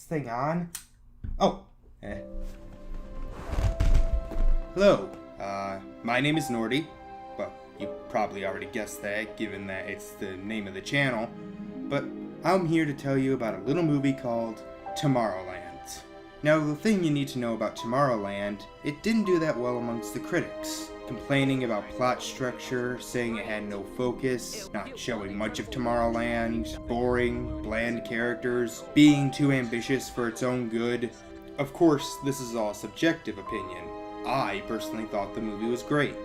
thing on? Oh. Hello. My name is Norty. Well, you probably already guessed that, given that it's the name of the channel. But I'm here to tell you about a little movie called Tomorrowland. Now, the thing you need to know about Tomorrowland, it didn't do that well amongst the critics. Complaining about plot structure, saying it had no focus, not showing much of Tomorrowland, boring, bland characters, being too ambitious for its own good. Of course, this is all subjective opinion. I personally thought the movie was great.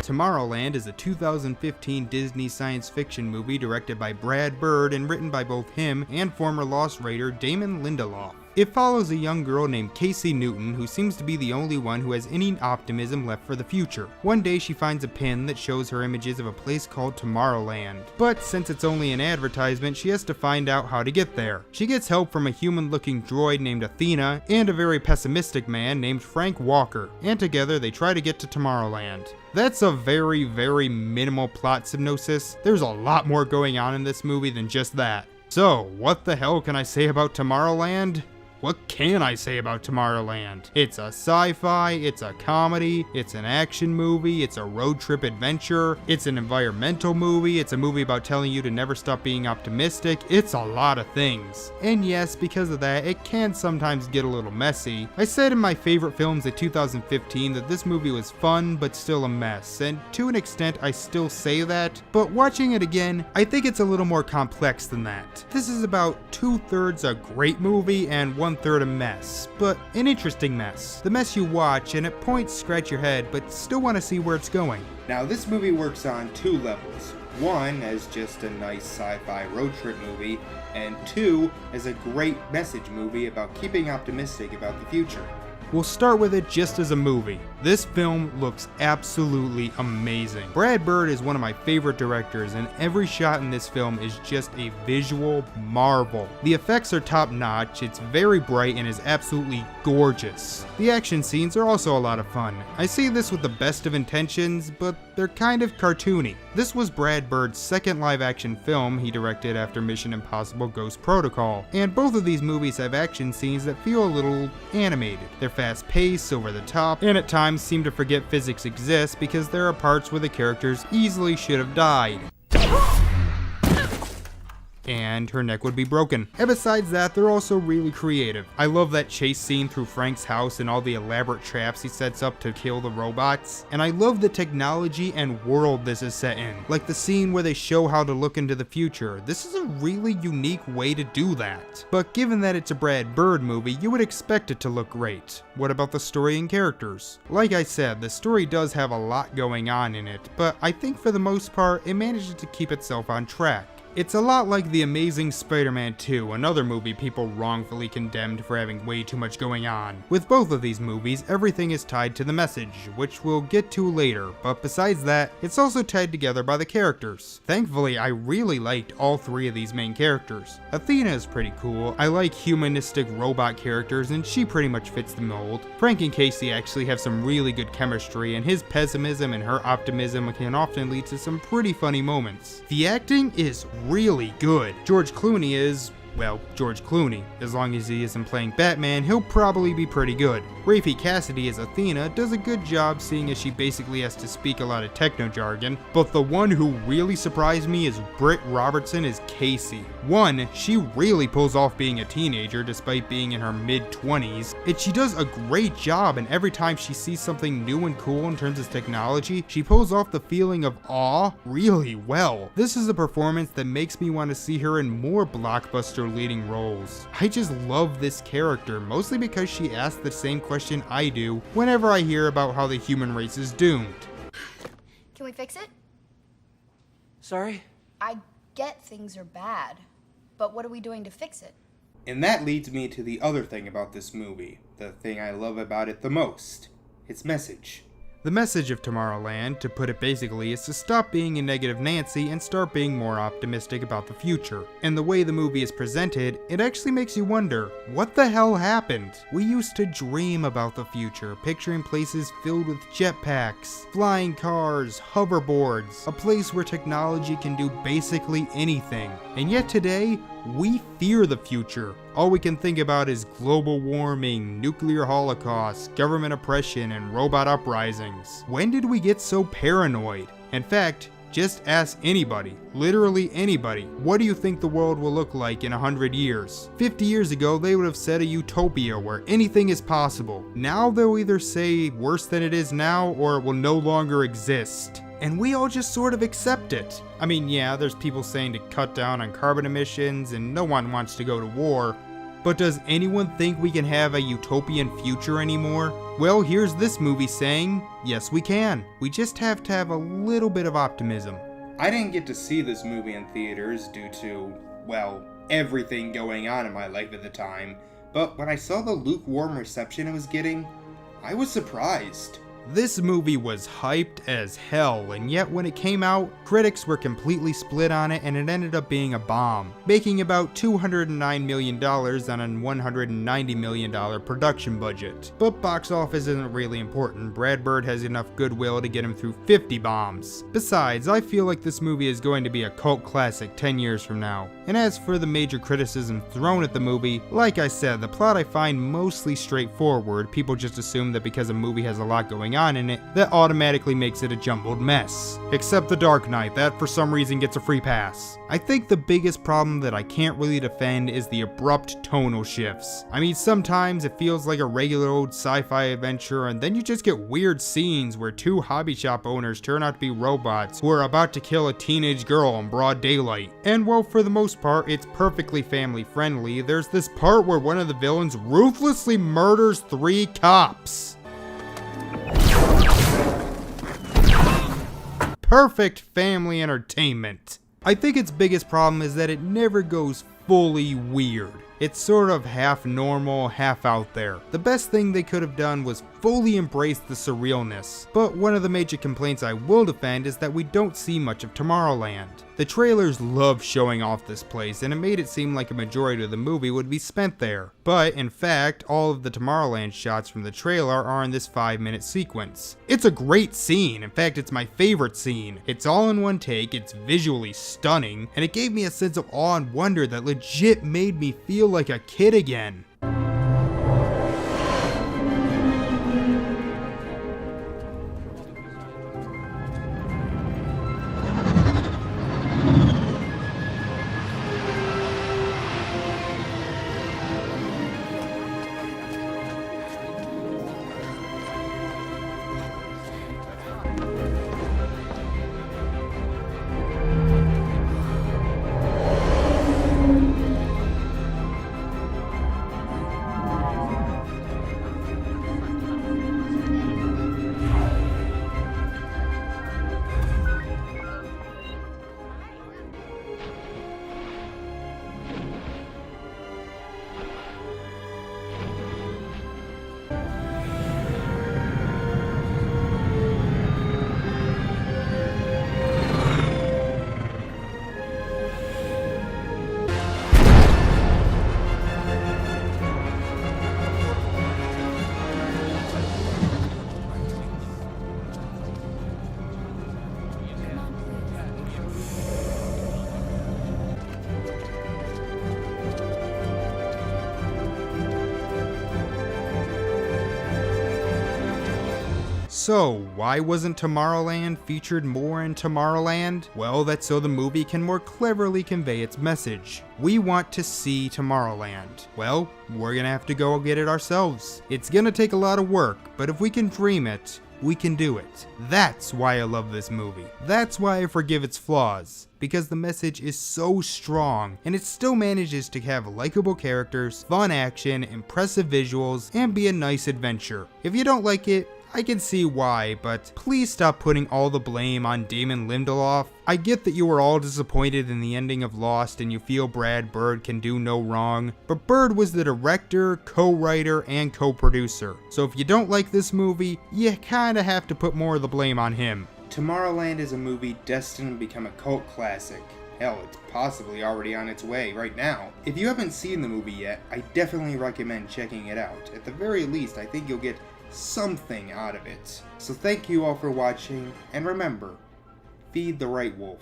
Tomorrowland is a 2015 Disney science fiction movie directed by Brad Bird and written by both him and former Lost Raider Damon Lindelof. It follows a young girl named Casey Newton who seems to be the only one who has any optimism left for the future. One day she finds a pin that shows her images of a place called Tomorrowland, but since it's only an advertisement, she has to find out how to get there. She gets help from a human-looking droid named Athena and a very pessimistic man named Frank Walker, and together they try to get to Tomorrowland. That's a very, very minimal plot synopsis. There's a lot more going on in this movie than just that. So, what the hell can I say about Tomorrowland? What can I say about Tomorrowland? It's a sci-fi, it's a comedy, it's an action movie, it's a road trip adventure, it's an environmental movie, it's a movie about telling you to never stop being optimistic, it's a lot of things. And yes, because of that, it can sometimes get a little messy. I said in my favorite films of 2015 that this movie was fun, but still a mess, and to an extent I still say that, but watching it again, I think it's a little more complex than that. This is about 2/3 a great movie and 1/3 a mess, but an interesting mess. The mess you watch and at points scratch your head but still want to see where it's going. Now this movie works on two levels. One as just a nice sci-fi road trip movie, and two as a great message movie about keeping optimistic about the future. We'll start with it just as a movie. This film looks absolutely amazing. Brad Bird is one of my favorite directors, and every shot in this film is just a visual marvel. The effects are top notch, it's very bright, and is absolutely gorgeous. The action scenes are also a lot of fun. I say this with the best of intentions, but they're kind of cartoony. This was Brad Bird's second live action film he directed after Mission Impossible Ghost Protocol, and both of these movies have action scenes that feel a little animated. They're fast paced, over the top, and at times seem to forget physics exists because there are parts where the characters easily should have died. And her neck would be broken. And besides that, they're also really creative. I love that chase scene through Frank's house and all the elaborate traps he sets up to kill the robots. And I love the technology and world this is set in. Like the scene where they show how to look into the future. This is a really unique way to do that. But given that it's a Brad Bird movie, you would expect it to look great. What about the story and characters? Like I said, the story does have a lot going on in it, but I think for the most part, it manages to keep itself on track. It's a lot like The Amazing Spider-Man 2, another movie people wrongfully condemned for having way too much going on. With both of these movies, everything is tied to the message, which we'll get to later, but besides that, it's also tied together by the characters. Thankfully, I really liked all three of these main characters. Athena is pretty cool. I like humanistic robot characters, and she pretty much fits the mold. Frank and Casey actually have some really good chemistry, and his pessimism and her optimism can often lead to some pretty funny moments. The acting is really good. George Clooney is, well, George Clooney. As long as he isn't playing Batman, he'll probably be pretty good. Rafie Cassidy as Athena does a good job seeing as she basically has to speak a lot of techno jargon, but the one who really surprised me is Britt Robertson as Casey. One, she really pulls off being a teenager despite being in her mid-20s, and she does a great job, and every time she sees something new and cool in terms of technology, she pulls off the feeling of awe really well. This is a performance that makes me want to see her in more blockbuster leading roles. I just love this character, mostly because she asks the same question I do whenever I hear about how the human race is doomed. Can we fix it? Sorry? I get things are bad, but what are we doing to fix it? And that leads me to the other thing about this movie, the thing I love about it the most, its message. The message of Tomorrowland, to put it basically, is to stop being a negative Nancy and start being more optimistic about the future. And the way the movie is presented, it actually makes you wonder, what the hell happened? We used to dream about the future, picturing places filled with jetpacks, flying cars, hoverboards, a place where technology can do basically anything. And yet today, we fear the future. All we can think about is global warming, nuclear holocaust, government oppression, and robot uprisings. When did we get so paranoid? In fact, just ask anybody, literally anybody, what do you think the world will look like in 100 years? 50 years ago, they would have said a utopia where anything is possible. Now they'll either say worse than it is now, or it will no longer exist. And we all just sort of accept it. I mean, yeah, there's people saying to cut down on carbon emissions and no one wants to go to war, but does anyone think we can have a utopian future anymore? Well, here's this movie saying, yes we can. We just have to have a little bit of optimism. I didn't get to see this movie in theaters due to, well, everything going on in my life at the time, but when I saw the lukewarm reception it was getting, I was surprised. This movie was hyped as hell, and yet when it came out, critics were completely split on it and it ended up being a bomb, making about $209 million on a $190 million production budget. But box office isn't really important. Brad Bird has enough goodwill to get him through 50 bombs. Besides, I feel like this movie is going to be a cult classic 10 years from now. And as for the major criticism thrown at the movie, like I said, the plot I find mostly straightforward. People just assume that because a movie has a lot going on in it, that automatically makes it a jumbled mess. Except The Dark Knight, that for some reason gets a free pass. I think the biggest problem that I can't really defend is the abrupt tonal shifts. I mean, sometimes it feels like a regular old sci-fi adventure, and then you just get weird scenes where two hobby shop owners turn out to be robots who are about to kill a teenage girl in broad daylight. And while for the most part it's perfectly family friendly, there's this part where one of the villains ruthlessly murders 3 cops. Perfect family entertainment. I think its biggest problem is that it never goes fully weird. It's sort of half normal, half out there. The best thing they could have done was fully embrace the surrealness. But one of the major complaints I will defend is that we don't see much of Tomorrowland. The trailers love showing off this place, and it made it seem like a majority of the movie would be spent there. But in fact, all of the Tomorrowland shots from the trailer are in this 5-minute sequence. It's a great scene. In fact, it's my favorite scene. It's all in one take, it's visually stunning, and it gave me a sense of awe and wonder that legit made me feel like a kid again. So, why wasn't Tomorrowland featured more in Tomorrowland? Well, that's so the movie can more cleverly convey its message. We want to see Tomorrowland. Well, we're gonna have to go get it ourselves. It's gonna take a lot of work, but if we can dream it, we can do it. That's why I love this movie. That's why I forgive its flaws. Because the message is so strong, and it still manages to have likable characters, fun action, impressive visuals, and be a nice adventure. If you don't like it, I can see why, but please stop putting all the blame on Damon Lindelof. I get that you were all disappointed in the ending of Lost and you feel Brad Bird can do no wrong, but Bird was the director, co-writer, and co-producer. So if you don't like this movie, you kinda have to put more of the blame on him. Tomorrowland is a movie destined to become a cult classic. Hell, it's possibly already on its way right now. If you haven't seen the movie yet, I definitely recommend checking it out. At the very least, I think you'll get something out of it. So thank you all for watching, and remember, feed the right wolf.